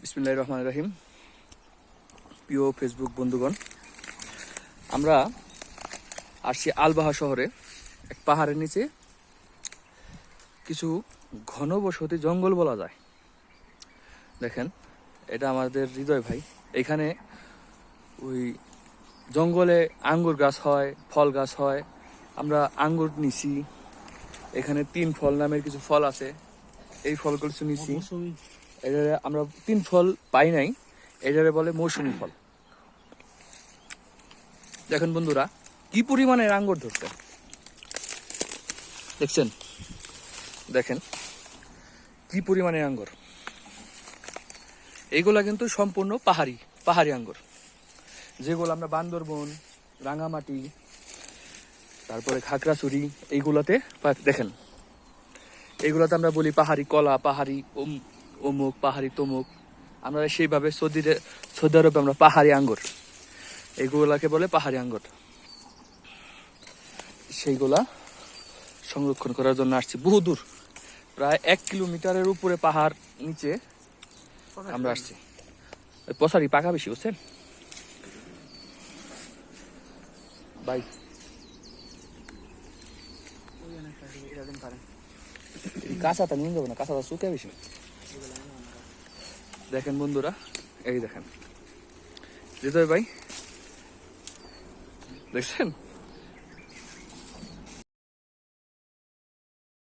বিসমিল্লাহির রহমানির রহিম। প্রিয় ফেসবুক বন্ধুগণ, আমরা আসছি আলবাহা শহরে। এক পাহাড়ের নিচে কিছু ঘনবসতি জঙ্গল বলা যায়। দেখেন, এটা আমাদের হৃদয় ভাই। এখানে ওই জঙ্গলে আঙ্গুর গাছ হয়, ফল গাছ হয়। আমরা আঙ্গুর নিছি। এখানে 3 ফল নামের কিছু ফল আছে, এই ফলগুলো নিছি। এটারে আমরা 3 ফল পাই নাই, এটারে বলে মৌসুমী ফল। দেখেন বন্ধুরা, কি পরিমাণের আঙ্গুর ধরছে দেখছেন। দেখেন কি পরিমাণের আঙ্গুর। এইগুলা কিন্তু সম্পূর্ণ পাহাড়ি আঙ্গুর, যেগুলো আমরা বান্দরবন, রাঙামাটি, তারপরে খাগড়াছড়ি এইগুলাতে দেখেন। এইগুলাতে আমরা বলি পাহাড়ি কলা, পাহাড়ি অমুক, পাহাড়ি তমুক। আমরা সেইভাবে সৌদি আরবে আমরা পাহাড়ি আঙ্গুর, এইগুলাকে বলে পাহাড়ি আঙ্গুর। সেইগুলা সংরক্ষণ করার জন্য আসছি বহু দূর, প্রায় 1 কিলোমিটারের উপরে পাহাড় নিচে আমরা আসছি। পশারি পাকা বেশি, বুঝছেন ভাই। কাঁচাটা নিয়ে যাবো না, কাঁচাটা শুকে বেশি। দেখেন বন্ধুরা, এই দেখেন হৃদয় ভাই, দেখছেন।